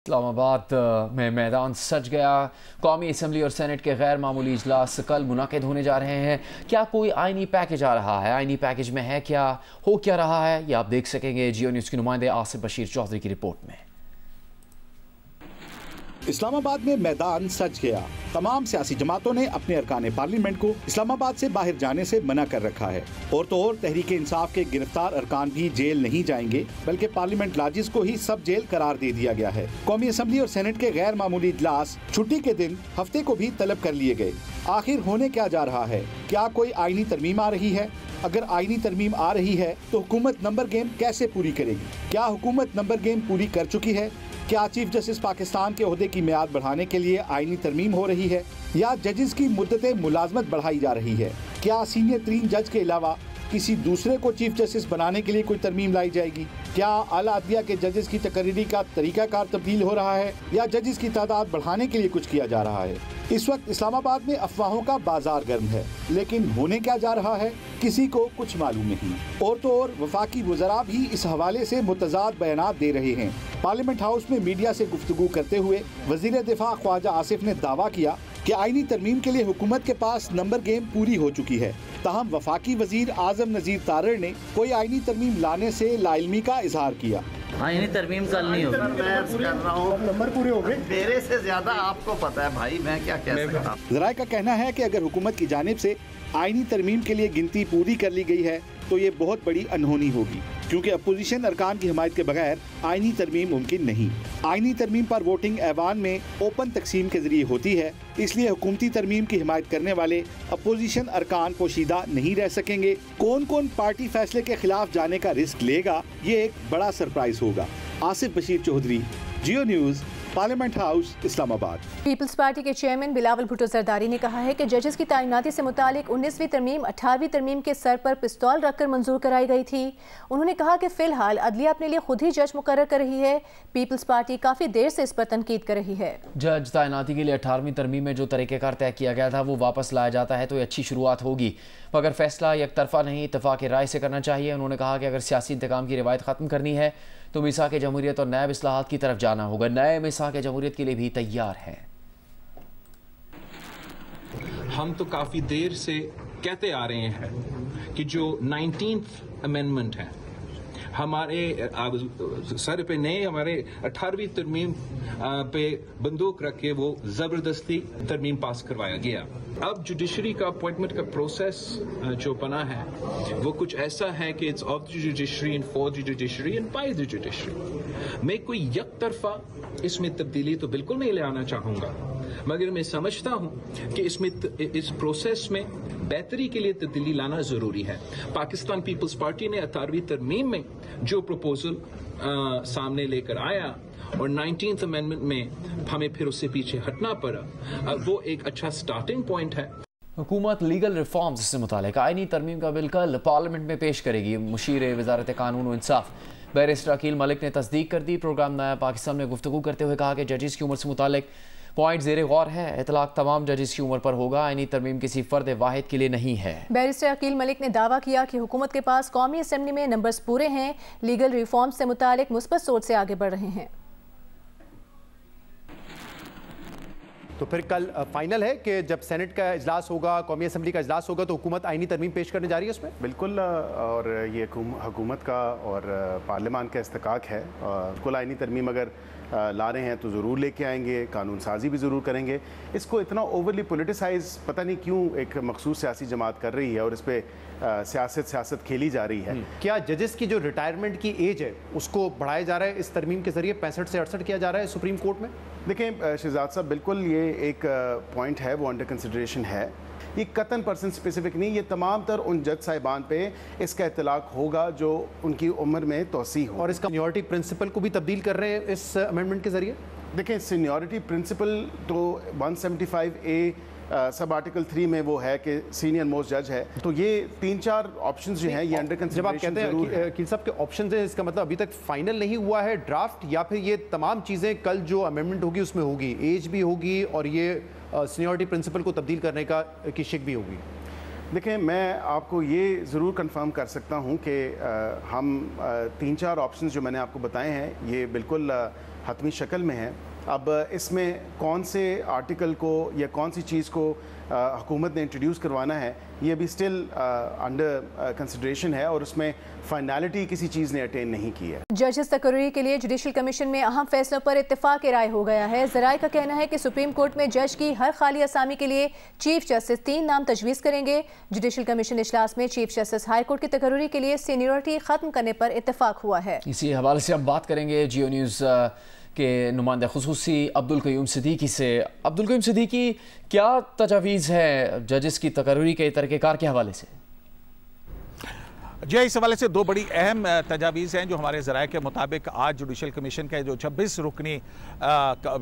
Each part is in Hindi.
इस्लामाबाद में मैदान सज गया। कौमी असम्बली और सेनेट के गैर मामूली इजलास कल मुनाकिद होने जा रहे हैं। क्या कोई आईनी पैकेज आ रहा है? आईनी पैकेज में है क्या, हो क्या रहा है, ये आप देख सकेंगे जियो न्यूज़ के नुमाइंदे आसिफ बशीर चौधरी की रिपोर्ट में। इस्लामाबाद में मैदान सज गया। तमाम सियासी जमातों ने अपने अरकान पार्लियामेंट को इस्लामाबाद से बाहर जाने से मना कर रखा है। और तो और तहरीक इंसाफ के गिरफ्तार अरकान भी जेल नहीं जाएंगे, बल्कि पार्लियामेंट लाजिज को ही सब जेल करार दे दिया गया है। कौमी असम्बली और सेनेट के गैर मामूली इजलास छुट्टी के दिन हफ्ते को भी तलब कर लिए गए। आखिर होने क्या जा रहा है? क्या कोई आईनी तरमीम आ रही है? अगर आईनी तरमीम आ रही है तो हुकूमत नंबर गेम कैसे पूरी करेगी? क्या हुकूमत नंबर गेम पूरी कर चुकी है? क्या चीफ जस्टिस पाकिस्तान के ओहदे की मियाद बढ़ाने के लिए आईनी तरमीम हो रही है, या जजेस की मुद्दत मुलाजमत बढ़ाई जा रही है? क्या सीनियर तरीन जज के अलावा किसी दूसरे को चीफ जस्टिस बनाने के लिए कोई तरमीम लाई जाएगी? क्या आला अदलिया के जजेस की तकरीरी का तरीकाकार तब्दील हो रहा है, या जजेस की तादाद बढ़ाने के लिए कुछ किया जा रहा है? इस वक्त इस्लामाबाद में अफवाहों का बाजार गर्म है, लेकिन होने क्या जा रहा है किसी को कुछ मालूम नहीं। और तो और वफाकी वज़रा भी इस हवाले से मुतज़ाद बयानात दे रहे हैं। पार्लियामेंट हाउस में मीडिया से गुफ्तगू करते हुए वज़ीर दिफा ख्वाजा आसिफ ने दावा किया कि आईनी तरमीम के लिए हुकूमत के पास नंबर गेम पूरी हो चुकी है। ताहम वफाकी वजीर आजम नज़ीर तारड़ ने कोई आईनी तरमीम लाने से लाइल्मी का इजहार किया। आईनी तरमीम कल नहीं होगी। मैं कर रहा हूँ, नंबर पूरे हो गए। मेरे से ज्यादा आपको पता है भाई, मैं क्या कह सकता हूँ। ज़राए का कहना है कि अगर हुकूमत की जानिब से आईनी तरमीम के लिए गिनती पूरी कर ली गई है तो ये बहुत बड़ी अनहोनी होगी, क्योंकि अपोजिशन अरकान की हिमायत के बगैर आईनी तरमीम मुमकिन नहीं। आईनी तरमीम पर वोटिंग ऐवान में ओपन तकसीम के जरिए होती है, इसलिए हुकूमती तरमीम की हिमायत करने वाले अपोजिशन अरकान पोशीदा नहीं रह सकेंगे। कौन कौन पार्टी फैसले के खिलाफ जाने का रिस्क लेगा, ये एक बड़ा सरप्राइज होगा। Asif Bashir Chaudhry, Geo news, parliament house, Islamabad. Peoples Party के चेयरमैन बिलावल भुट्टो जरदारी ने कहा है कि जजेस की तैनाती से मुतालिक 19वीं तरमीम 18वीं तरमीम के सर पर पिस्तौल रखकर मंजूर कराई गई थी। उन्होंने कहा कि फिलहाल अदलिया अपने लिए खुद ही जज मुकर्रर कर रही है। पीपल्स पार्टी काफ़ी देर से इस पर तनकीद कर रही है। जज तैनाती के लिए 18वीं तरमीम में जो तरीक़ेकार तय किया गया था वो वापस लाया जाता है तो ये अच्छी शुरुआत होगी, मगर फैसला एक तरफा नहीं, इत्तफाक़ राय से करना चाहिए। उन्होंने कहा कि अगर सियासी इंतकाम की रिवायत ख़त्म करनी है तो मिसाक़ जमहूरियत और नैब इस्लाहात की तरफ जाना होगा। नए मिसाक़ जमहूरियत के लिए भी तैयार है। हम तो काफ़ी देर से कहते आ रहे हैं कि जो 19th अमेंडमेंट है हमारे सर पे नहीं, हमारे 18वीं तरमीम पे बंदूक रख के वो जबरदस्ती तरमीम पास करवाया गया। अब जुडिशरी का अपॉइंटमेंट का प्रोसेस जो बना है वो कुछ ऐसा है कि it's of the judiciary and for the judiciary and by the judiciary. मैं कोई एक तरफा इसमें तब्दीली तो बिल्कुल नहीं ले आना चाहूंगा, मगर मैं समझता हूं कि इस प्रोसेस में बेहतरी के लिए तब्दीली लाना जरूरी है। पाकिस्तान पीपल्स पार्टी ने 18वीं तरमीम में जो प्रपोजल सामने लेकर आया और 19th अमेंडमेंट में हमें फिर उससे पीछे हटना पड़ा, वो एक अच्छा स्टार्टिंग पॉइंट है। हुकूमत लीगल रिफॉर्म्स से मुतालिक आईनी तरमीम का बिल कल पार्लियामेंट में पेश करेगी। मुशीर वज़ारत कानून व इंसाफ बैरिस्टर अकील मलिक ने तस्दीक कर दी। प्रोग्राम नया पाकिस्तान में गुफ्तगू करते हुए कहा कि जजेस की उम्र से मुतालिक पॉइंट ज़ेरे गौर है। इतलाक तमाम जजेस की उम्र पर होगा, आईनी तरमीम किसी फ़र्द वाहिद के लिए नहीं है। बैरिस्टर अकील मलिक ने दावा किया कि हुकूमत के पास कौमी असम्बली में नंबर्स पूरे हैं, लीगल रिफॉर्म से मुतालिक मुस्बत सोच से आगे बढ़ रहे हैं। तो फिर कल फाइनल है कि जब सेनेट का इजलास होगा, कौमी असम्बली का इजलास होगा, तो हुकूमत आईनी तरमीम पेश करने जा रही है उसमें? बिल्कुल, और ये हुकूमत का और पार्लियामान का इस्तेकाक है। बिल्कुल आईनी तरमीम अगर ला रहे हैं तो ज़रूर लेके आएंगे, कानून साजी भी ज़रूर करेंगे। इसको इतना ओवरली पोलिटिसाइज पता नहीं क्यों एक मखसूस सियासी जमात कर रही है और इस पर सियासत खेली जा रही है। क्या जजेस की जो रिटायरमेंट की एज है उसको बढ़ाया जा रहा है इस तरमीम के जरिए? 65 से 68 किया जा रहा है सुप्रीम कोर्ट में। देखें शहजाद साहब, बिल्कुल ये एक पॉइंट है, वो अंडर कंसिडरेशन है। ये कतन पर्सन स्पेसिफिक नहीं, ये तमाम तर उन जज साहिबान पे इसका इतलाक होगा जो उनकी उम्र में तोसी हो। और इसका सीनियरिटी प्रिंसिपल को भी तब्दील कर रहे हैं इस अमेंडमेंट के जरिए। देखें सीनियरिटी प्रिंसिपल तो 175A सब आर्टिकल 3 में वो है कि सीनियर मोस्ट जज है। तो ये 3-4 ऑप्शंस जो हैं ये अंडर कंसिडरेशन। जब आप कहते हैं वकील साहब के ऑप्शंस हैं, इसका मतलब अभी तक फाइनल नहीं हुआ है ड्राफ्ट, या फिर ये तमाम चीज़ें कल जो अमेंडमेंट होगी उसमें होगी, एज भी होगी और ये सीनियरिटी प्रिंसिपल को तब्दील करने की शिक भी होगी? देखें, मैं आपको ये ज़रूर कंफर्म कर सकता हूँ कि हम 3-4 ऑप्शंस जो मैंने आपको बताए हैं ये बिल्कुल हतमी शक्ल में है। अब इसमें कौन से आर्टिकल को या कौन सी चीज़ को हुकूमत ने इंट्रोड्यूस करवाना है, ये भी स्टिल अंडर कंसिडरेशन है और उसमें फाइनलिटी किसी चीज़ ने अटेन नहीं की है। जजेस तकर्री के लिए जुडिशल कमीशन में अहम फैसलों पर इत्तेफाक राय हो गया है। ज़राए का कहना है कि सुप्रीम कोर्ट में जज की हर खाली असामी के लिए चीफ जस्टिस 3 नाम तजवीज़ करेंगे। जुडिशल कमीशन इजलास में चीफ जस्टिस हाई कोर्ट की तकर्री के लिए सीनियरिटी खत्म करने पर इत्तेफाक हुआ है। इसी हवाले से अब बात करेंगे जियो न्यूज़ के नुमाइंदा खुसूसी अब्दुल क़य्यूम सिद्दीकी से। अब्दुल क़य्यूम सिद्दीकी, क्या तजावीज़ है जजेस की तकर्री के तरीक़ेकार के हवाले से? जी, इस हवाले से 2 बड़ी अहम तजावीज़ हैं जो हमारे ज़राए के मुताबिक आज जुडिशल कमीशन का जो 26 रुकनी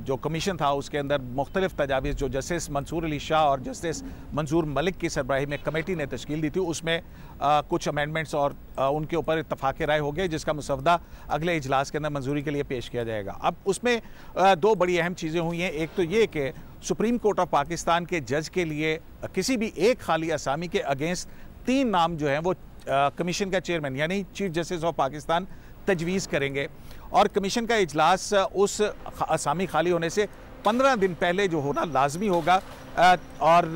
जो कमीशन था उसके अंदर मुख्तलिफ तजावीज़ जो जस्टिस मंसूर अली शाह और जस्टिस मंजूर मलिक की सरबराही में कमेटी ने तश्कील दी थी, उसमें कुछ अमेंडमेंट्स और उनके ऊपर इत्तफाक़ राय हो गए, जिसका मुसवदा अगले इजलास के अंदर मंजूरी के लिए पेश किया जाएगा। अब उसमें 2 बड़ी अहम चीज़ें हुई हैं। एक तो ये कि सुप्रीम कोर्ट ऑफ पाकिस्तान के जज के लिए किसी भी एक खाली असामी के अगेंस्ट 3 नाम जो हैं वो कमीशन का चेयरमैन यानी चीफ जस्टिस ऑफ पाकिस्तान तजवीज़ करेंगे और कमीशन का इजलास उस असामी खाली होने से 15 दिन पहले जो होना लाजमी होगा और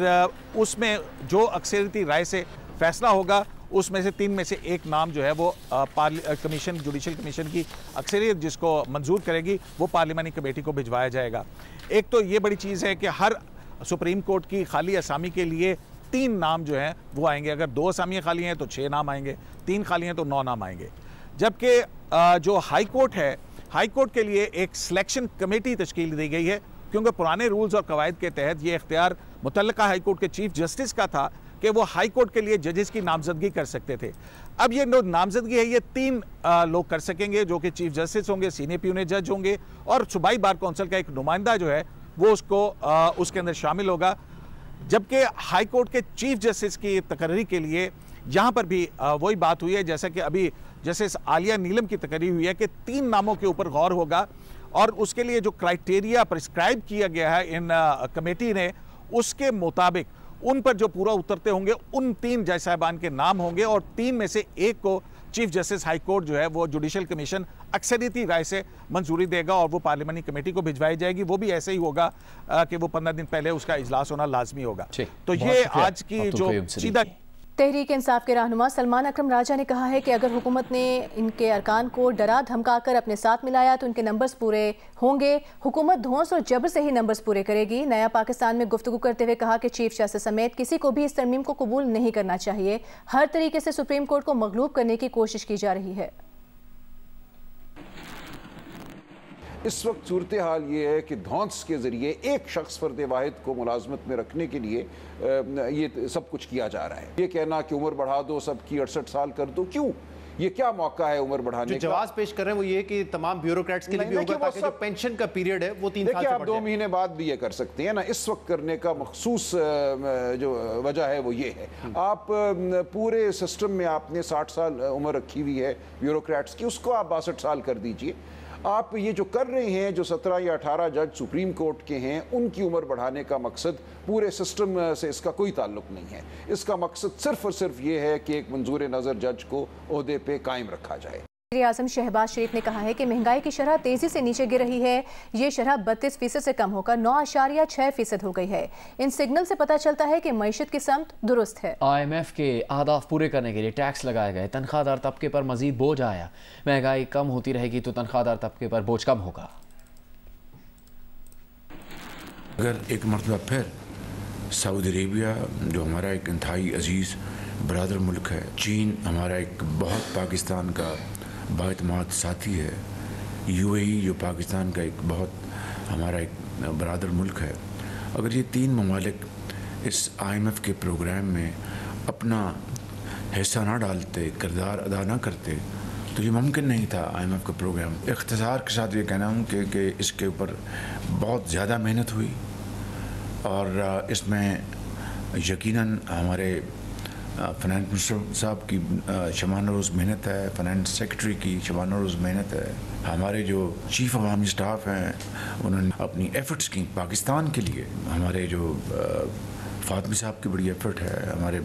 उसमें जो अक्सरियती राय से फैसला होगा उसमें से 3 में से एक नाम जो है वो कमीशन जुडिशल कमीशन की अक्सरियत जिसको मंजूर करेगी वो पार्लिमानी कमेटी को भिजवाया जाएगा। एक तो ये बड़ी चीज़ है कि हर सुप्रीम कोर्ट की खाली असामी के लिए 3 नाम जो हैं वो आएंगे। अगर 2 असामियाँ खाली हैं तो 6 नाम आएंगे, 3 खाली हैं तो 9 नाम आएंगे। जबकि जो हाई कोर्ट है, हाई कोर्ट के लिए एक सिलेक्शन कमेटी तश्कील दी गई है, क्योंकि पुराने रूल्स और कवायद के तहत ये इख्तियार मुतल्लिका हाई कोर्ट के चीफ जस्टिस का था कि वो हाई कोर्ट के लिए जजेस की नामजदगी कर सकते थे। अब ये नामजदगी है ये 3 लोग कर सकेंगे जो कि चीफ जस्टिस होंगे, सीनियर प्यूने जज होंगे और सूबाई बार कौंसिल का एक नुमाइंदा जो है वो उसके अंदर शामिल होगा। जबकि हाई कोर्ट के चीफ जस्टिस की तकर्री के लिए यहाँ पर भी वही बात हुई है जैसा कि अभी जस्टिस आलिया नीलम की तकर्री हुई है कि 3 नामों के ऊपर गौर होगा और उसके लिए जो क्राइटेरिया प्रिस्क्राइब किया गया है इन कमेटी ने उसके मुताबिक उन पर जो पूरा उतरते होंगे उन 3 जज साहिबान के नाम होंगे और 3 में से एक को चीफ जस्टिस हाई कोर्ट जो है वो जुडिशल कमीशन अक्सरियती राय से मंजूरी देगा और वो पार्लिमानी कमेटी को भिजवाई जाएगी। वो भी ऐसे ही होगा कि वो 15 दिन पहले उसका इजलास होना लाजमी होगा। तो ये आज की जो सीधा तहरीक इंसाफ के रहनुमा सलमान अकरम राजा ने कहा है कि अगर हुकूमत ने इनके अरकान को डरा धमकाकर अपने साथ मिलाया तो इनके नंबर्स पूरे होंगे। हुकूमत धौंस और जबर से ही नंबर्स पूरे करेगी। नया पाकिस्तान में गुफ्तगू करते हुए कहा कि चीफ जस्टिस समेत किसी को भी इस तरमीम को कबूल नहीं करना चाहिए। हर तरीके से सुप्रीम कोर्ट को मगलूब करने की कोशिश की जा रही है। इस वक्त सूरत हाल ये है कि धौंस के ज़रिए एक शख्स फर्द वाहिद को मुलाजमत में रखने के लिए ये सब कुछ किया जा रहा है। ये कहना कि उम्र बढ़ा दो सबकी 68 साल कर दो, क्यों? ये क्या मौका है उम्र बढ़ाने का? जवाब पेश कर रहे हैं वो ये कि तमाम ब्यूरोक्रेट्स के लिए भी होगा ताकि जो पेंशन का पीरियड है वो 3 साल से आप 2 महीने बाद भी ये कर सकते हैं ना। इस वक्त करने का मखसूस जो वजह है वो ये है, आप पूरे सिस्टम में आपने 60 साल उम्र रखी हुई है ब्यूरोक्रेट्स की, उसको आप 62 साल कर दीजिए। आप ये जो कर रहे हैं, जो 17 या 18 जज सुप्रीम कोर्ट के हैं उनकी उम्र बढ़ाने का मकसद पूरे सिस्टम से इसका कोई ताल्लुक नहीं है। इसका मकसद सिर्फ और सिर्फ ये है कि एक मंजूर नज़र जज को ओहदे पे कायम रखा जाए। आज़म शहबाज शरीफ ने कहा है कि महंगाई की शरह तेजी से नीचे गिर रही है। ये शरह 32% से कम होकर 9.6% हो गई है। इन सिग्नल से पता चलता है कि मईशत की समत दुरुस्त है। IMF के अहदाफ पूरे करने के लिए टैक्स लगाए गए, तनख्वाहदार तबके पर मजीद बोझ आया। महंगाई कम होती रहेगी तो तनख्वाहदार तबके पर बोझ कम होगा। अगर एक मरतबा फिर सऊदी अरेबिया जो हमारा एक इंतहाई अजीज़ बरादर मुल्क है, चीन हमारा एक बहुत पाकिस्तान का बाएतमाद साथी है, UAE जो पाकिस्तान का एक बहुत हमारा एक बरादर मुल्क है, अगर ये 3 ममालिक इस IMF के प्रोग्राम में अपना हिस्सा ना डालते, किरदार अदा ना करते तो ये मुमकिन नहीं था IMF का प्रोग्राम। इख्तिसार के साथ ये कहना हूँ कि इसके ऊपर बहुत ज़्यादा मेहनत हुई और इसमें यकीनन हमारे फाइनेंस मिनिस्टर साहब की शबाना रोज़ मेहनत है, फाइनेंस सेक्रेटरी की शबाना रोज़ मेहनत है, हमारे जो चीफ अवामी स्टाफ हैं उन्होंने अपनी एफ़र्ट्स की पाकिस्तान के लिए। हमारे जो फातमी साहब की बड़ी एफ़र्ट है, हमारे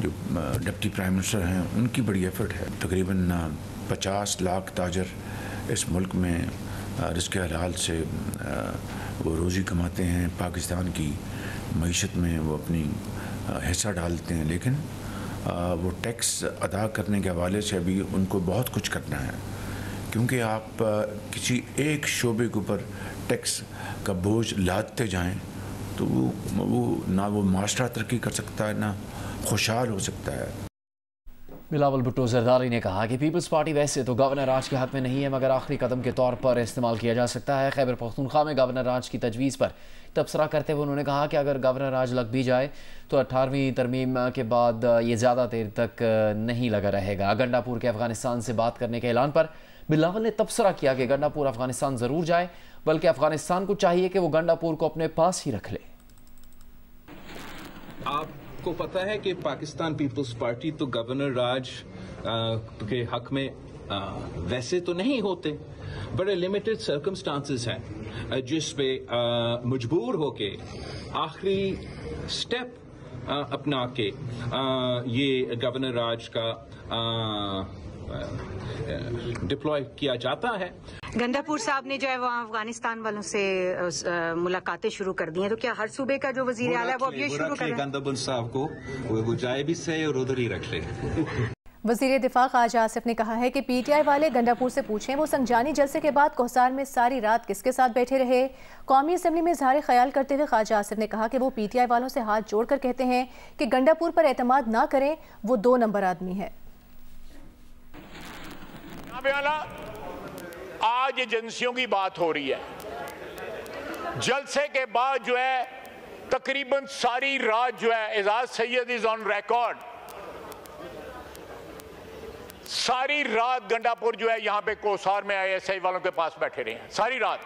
जो डिप्टी प्राइम मिनिस्टर हैं उनकी बड़ी एफ़र्ट है। तकरीबन 50 लाख ताजर इस मुल्क में रिज़्क़ हलाल से वो रोज़ी कमाते हैं, पाकिस्तान की मईशत में वो अपनी हिस्सा डालते हैं, लेकिन वो टैक्स अदा करने के हवाले से अभी उनको बहुत कुछ करना है, क्योंकि आप किसी एक शोबे के ऊपर टैक्स का बोझ लादते जाएं तो वो ना वो माशरा तरक्की कर सकता है ना खुशहाल हो सकता है। बिलावल भुट्टो जरदारी ने कहा कि पीपल्स पार्टी वैसे तो गवर्नर राज के हक में नहीं है, मगर आखिरी कदम के तौर पर इस्तेमाल किया जा सकता है। खैबर पख्तूनख्वा में गवर्नर राज की तजवीज़ पर तबसरा करते हुए उन्होंने कहा कि अगर गवर्नर राज लग भी जाए तो 18वीं तरमीम के बाद ये ज़्यादा देर तक नहीं लगा रहेगा। गंडापुर के अफगानिस्तान से बात करने के ऐलान पर बिलावल ने तबसरा किया कि गंडापुर अफगानिस्तान ज़रूर जाए, बल्कि अफगानिस्तान को चाहिए कि वो गंडापुर को अपने पास ही रख ले। आपको पता है कि पाकिस्तान पीपल्स पार्टी तो गवर्नर राज के हक में वैसे तो नहीं होते, बड़े लिमिटेड सर्कमस्टांसेस हैं जिस पे मजबूर होके आखिरी स्टेप अपना के ये गवर्नर राज का डिप्लॉय किया जाता है। गंडापुर साहब ने जो है वहाँ अफगानिस्तान वालों से मुलाकातें शुरू कर दी हैं, तो क्या हर सूबे का जो वजीर आला है वो अब ये शुरू कर रहे हैं? गंडापुर साहब को वो जाए भी सही और उधर ही रख ले। वज़ीर दिफा ख्वाजा आसिफ ने कहा है कि पीटीआई वाले गंडापुर से पूछें वो संजानी जलसे के बाद कोहसार में सारी रात किसके साथ बैठे रहे। कौमी असम्बली में इजहार ख्याल करते हुए ख्वाजा आसिफ ने कहा कि वो पीटीआई वालों से हाथ जोड़कर कहते हैं कि गंडापुर पर एतमाद ना करें, वो 2 नंबर आदमी है। आज एजेंसियों की बात हो रही है, जलसे के बाद जो है तकरीबन सारी रात जो है Aijaz Syed is on record, सारी रात गंडापुर जो है यहाँ पे कोसार में ISI वालों के पास बैठे रहे हैं सारी रात।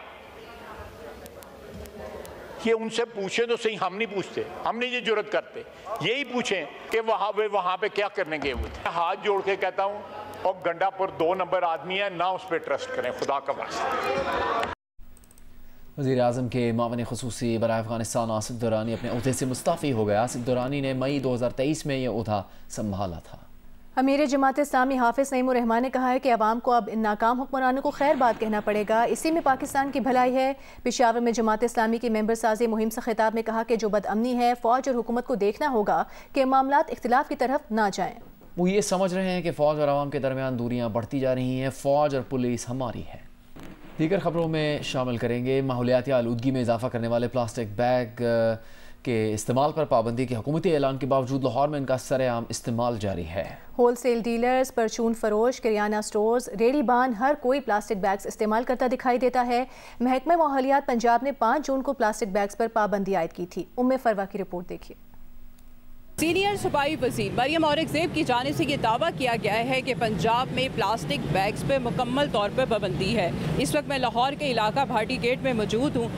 ये उनसे पूछे तो सही, हम नहीं पूछते, हम नहीं ये जुर्रत करते, यही पूछें कि वहां पे क्या करने गए हुए थे। हाथ जोड़ के कहता हूं, और गंडापुर 2 नंबर आदमी है ना, उस पर ट्रस्ट करें खुदा का वास्ता। वज़ीर आज़म के मावन ख़ुसूसी बराए अफ़गानिस्तान आसिफ दुरानी अपने ओहदे से मुस्तफ़ी हो गए। आसिफ दुरानी ने मई 2023 में यह ओहदा संभाला था। अमीर जमात इस्लामी हाफिज़ नईमुर रहमान ने कहा है कि अवाम को अब इन नाकाम हुक्मरानों को खैर बात कहना पड़ेगा, इसी में पाकिस्तान की भलाई है। पेशावर में जमात इस्लामी की मेंबर साजी मुहिम से खिताब में कहा कि जो बदअमनी है फ़ौज और हुकूमत को देखना होगा कि मामलात इख्तिलाफ की तरफ ना जाएं। वो ये समझ रहे हैं कि फ़ौज और आवाम के दरमियान दूरियां बढ़ती जा रही हैं, फ़ौज और पुलिस हमारी है। दीगर खबरों में शामिल करेंगे माहौलियाती आलूदगी में इजाफा करने वाले प्लास्टिक बैग के इस्तेमाल पर पाबंदी के हुकूमती ऐलान के बावजूद लाहौर में इनका सरेआम इस्तेमाल जारी है। होलसेल डीलर्स, परचून फरोश, किराना स्टोर्स, रेडी बान हर कोई प्लास्टिक बैग्स इस्तेमाल करता दिखाई देता है। महकमा माहौलियात पंजाब ने 5 जून को प्लास्टिक बैग्स पर पाबंदी आयद की थी। उम्मे फरवा की रिपोर्ट देखिए। सीनियर सूबाई वज़ीर मरियम औरंगज़ेब की जानिब से ये दावा किया गया है कि पंजाब में प्लास्टिक बैग्स पे मुकम्मल तौर पर पाबंदी है। इस वक्त मैं लाहौर के इलाका भाटी गेट में मौजूद हूँ।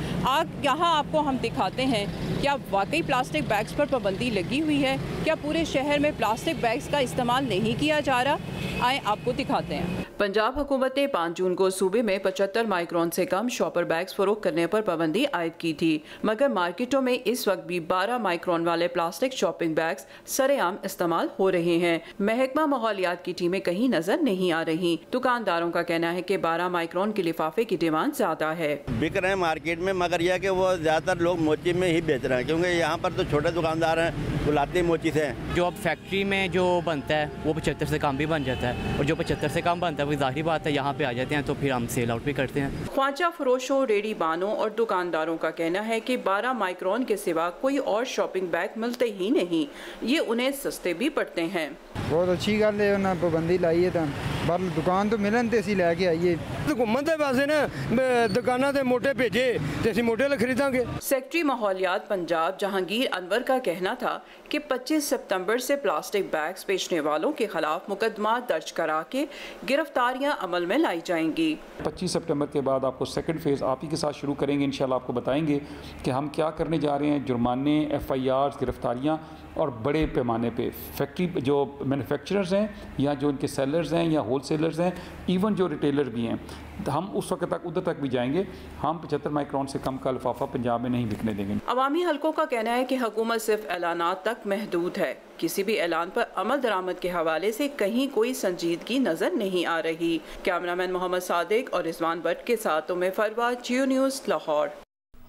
यहाँ आपको हम दिखाते हैं क्या वाकई प्लास्टिक बैग्स पर पाबंदी लगी हुई है, क्या पूरे शहर में प्लास्टिक बैग्स का इस्तेमाल नहीं किया जा रहा। आए आपको दिखाते हैं। पंजाब हुकूमत ने 5 जून को सूबे में 75 माइक्रोन से कम शॉपर बैग्स फरोख्त करने पर पाबंदी आयद की थी, मगर मार्केटों में इस वक्त भी 12 माइक्रोन वाले प्लास्टिक शॉपिंग बैग्स सरेआम इस्तेमाल हो रहे हैं। महकमा माहौलियात की टीमें कहीं नजर नहीं आ रही। दुकानदारों का कहना है कि 12 माइक्रोन के लिफाफे की डिमांड ज्यादा है। बिक रहे हैं मार्केट में, मगर यह कि वो ज्यादातर लोग मोची में ही बेच रहे हैं, क्योंकि यहाँ पर तो छोटे दुकानदार हैं, वो लाते मोची से। जो अब फैक्ट्री में जो बनता है वो 75 से कम भी बन जाता है, और जो 75 से कम बनता है वो जाहिर बात है यहाँ पे आ जाते हैं, तो फिर हम सेल आउट भी करते हैं। ख्वाजा फरोशों, रेडी बानों और दुकानदारों का कहना है कि 12 माइक्रोन के सिवा कोई और शॉपिंग बैग मिलते ही नहीं, ये उन्हें सस्ते भी पड़ते हैं। बहुत अच्छी गल है, उन्हें पाबंदी लाई है, पर दुकान तो मिलन ते असीं लैके आइए। हुकूमत दे पासे ना दुकानां ते मोटे भेजे ते असीं मोटे खरीदांगे। सेक्रेटरी माहौलियात पंजाब जहांगीर अनवर का कहना था कि 25 सितंबर से प्लास्टिक बैग्स बेचने वालों के खिलाफ मुकदमा दर्ज करा के गिरफ्तारियां अमल में लाई जाएंगी। 25 सितंबर के बाद आपको सेकंड फेज़ आप ही के साथ शुरू करेंगे, इंशाल्लाह आपको बताएंगे कि हम क्या करने जा रहे हैं। जुर्माने, FIRs, गिरफ्तारियाँ और बड़े पैमाने पे फैक्ट्री जो मैन्युफैक्चरर्स हैं या जो उनके सेलर्स हैं या होल सेलर्स हैं, इवन जो रिटेलर भी हैं, हम उस वक्त तक उधर तक भी जाएंगे। हम 75 माइक्रॉन से कम का लिफाफा पंजाब में नहीं बिकने देंगे। अवामी हलकों का कहना है कि हुकूमत सिर्फ ऐलानात तक महदूद है। किसी भी ऐलान पर अमल दरामद के हवाले से कहीं कोई संजीदगी नजर नहीं आ रही। कैमरामैन मोहम्मद सादिक और रिजवान भट्ट के साथ Umme Farwa, Geo news, Lahore.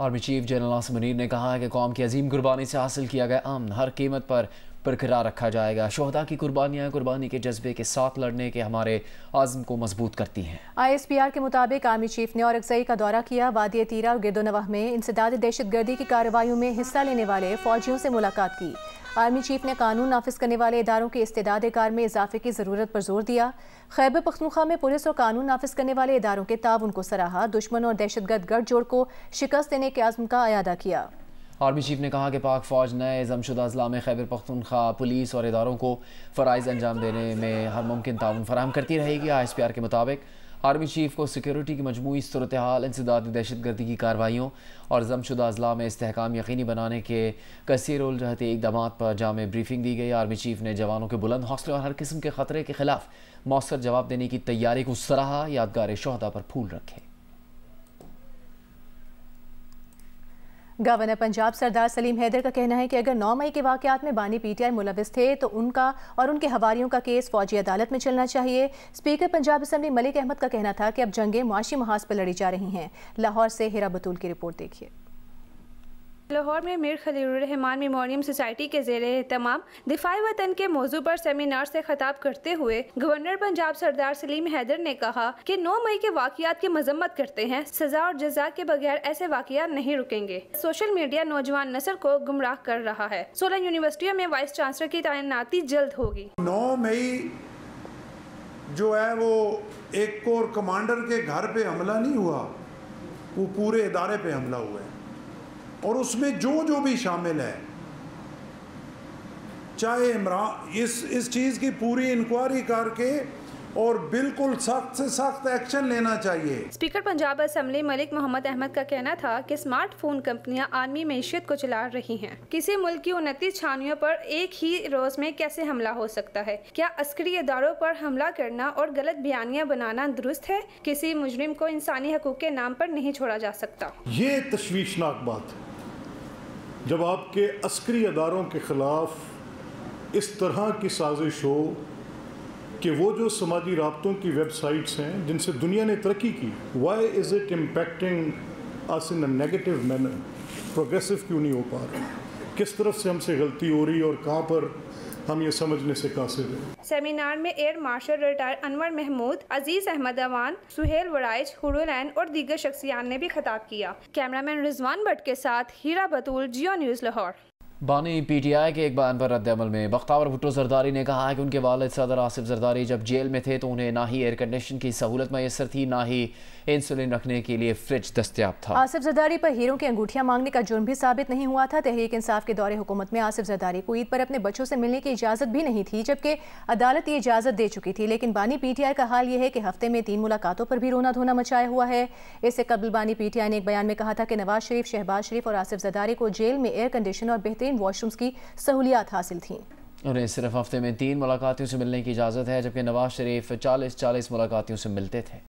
Army chief general Asim Munir ने कहा है कि कौम की अजीम कुर्बानी से हासिल किया गया अमन हर कीमत पर बरकरार रखा जाएगा। शोहदा की कुर्बानियाँ कुर्बानी के जज्बे के साथ लड़ने के हमारे आज़म को मजबूत करती हैं। ISPR के मुताबिक आर्मी चीफ ने औरकज़ई का दौरा किया। वादी तीरा और गिरदोनवाह में इंसदाद दहशतगर्दी की कार्रवाइयों में हिस्सा लेने वाले फौजियों से मुलाकात की। आर्मी चीफ ने कानून नाफिज करने वाले इदारों की इस्तेदाद कार में इजाफे की ज़रूरत पर जोर दिया। खैबर पख्तूनख्वा में पुलिस और कानून नाफिज करने वाले इदारों के ताउन को सराहा। दुश्मन और दहशतगर्द गठजोड़ को शिकस्त देने के आज़म का अयादा किया। आर्मी चीफ ने कहा कि पाक फ़ौज नए जमशुदा अजला में खैबर पख्तूनख्वा पुलिस और इदारों को फ़राइज़ अंजाम देने में हर मुमकिन ताउन फराहम करती रहेगी। ISPR के मुताबिक आर्मी चीफ को सिक्योरिटी की मजमूई सूरत हाल, इंसदादी दहशतगर्दी की कार्रवाइयों और जमशुदा अजला में इस्तेहकाम यकीनी बनाने के कसीर उलझते इक़दाम पर जामे ब्रीफिंग दी गई। आर्मी चीफ ने जवानों के बुलंद हौसले और हर किस्म के ख़तरे के खिलाफ मौसर जवाब देने की तैयारी को सराहा। यादगार शोहदा पर फूल रखे। गवर्नर पंजाब सरदार सलीम हैदर का कहना है कि अगर 9 मई के वाक़यात में बानी PTI मुलविस थे तो उनका और उनके हवारियों का केस फौजी अदालत में चलना चाहिए। स्पीकर पंजाब असम्बली मलिक अहमद का कहना था कि अब जंगें मुआशी महाज पर लड़ी जा रही हैं। लाहौर से हिरा बतूल की रिपोर्ट देखिए। लाहौर में मीर खलीलुर रहमान मेमोरियम सोसाइटी के ज़ेरे एहतमाम दिफाई वतन के मौजू पर सेमिनार से खिताब करते हुए गवर्नर पंजाब सरदार सलीम हैदर ने कहा कि 9 मई के वाक़यात की मजम्मत करते हैं। सजा और जजा के बगैर ऐसे वाक़यात नहीं रुकेंगे। सोशल मीडिया नौजवान नस्ल को गुमराह कर रहा है। 16 यूनिवर्सिटियों में वाइस चांसलर की तैनाती जल्द होगी। 9 मई जो है वो एक कोर कमांडर के घर पे हमला नहीं हुआ, वो पूरे इदारे पे हमला हुआ है और उसमें जो भी शामिल है, चाहे इमरान, इस चीज़ की पूरी इंक्वायरी करके और बिल्कुल सख्त से सख्त एक्शन लेना चाहिए। स्पीकर पंजाब असम्बली मलिक मोहम्मद अहमद का कहना था कि स्मार्टफोन कंपनियां आर्मी मैशियत को चला रही हैं। किसी मुल्क की 29 छावनियों पर एक ही रोज में कैसे हमला हो सकता है? क्या अस्करी इदारों पर हमला करना और गलत बयानियां बनाना दुरुस्त है? किसी मुजरिम को इंसानी हकूक के नाम पर नहीं छोड़ा जा सकता। ये तशवीशनाक बात है जब आपके अस्करी अदारों के ख़िलाफ़ इस तरह की साजिश हो कि वो जो समाजी राब्तों की वेबसाइट्स हैं जिनसे दुनिया ने तरक्की की, why is it impacting us in a negative manner? Progressive क्यों नहीं हो पा रहा? किस तरफ से हमसे गलती हो रही और कहाँ पर हम ये समझने से कासिर हैं। सेमिनार में air marshal retired Anwar Mahmood, Aziz Ahmed Awan, Suhail Warraich, Hurulain और दीगर शख्सियान ने भी खिताब किया। कैमरामैन रिजवान भट्ट के साथ हीरा बतूल, जियो न्यूज़, लाहौर। बानी PTI के एक बयान पर रद्द-ए-अमल में बख्तावर भुट्टो जरदारी ने कहा है कि उनके वालिद सदर आसिफ जरदारी जब जेल में थे तो उन्हें ना ही एयर कंडीशन की सहूलत मैसर थी, ना ही इंसुलिन रखने के लिए फ्रिज दस्तयाब था। आसिफ जरदारी पर हीरों की अंगूठियां मांगने का जुर्म भी साबित नहीं हुआ था। तहरीक इंसाफ के दौरे हुकूमत में आसिफ जरदारी को ईद पर अपने बच्चों से मिलने की इजाज़त भी नहीं थी, जबकि अदालत ये इजाज़त दे चुकी थी। लेकिन बानी PTI का हाल ये है कि हफ्ते में 3 मुलाकातों पर भी रोना धोना मचाया हुआ है। इससे कबल बानी PTI ने एक बयान में कहा था कि नवाज शरीफ, शहबाज शरीफ और आसिफ जरदारी को जेल में एयर कंडीशन और बेहतरीन वॉशरूम्स की सहूलियात हासिल थी। उन्हें सिर्फ हफ्ते में 3 मुलाकातियों से मिलने की इजाज़त है, जबकि नवाज शरीफ 40 मुलाकातियों से मिलते थे।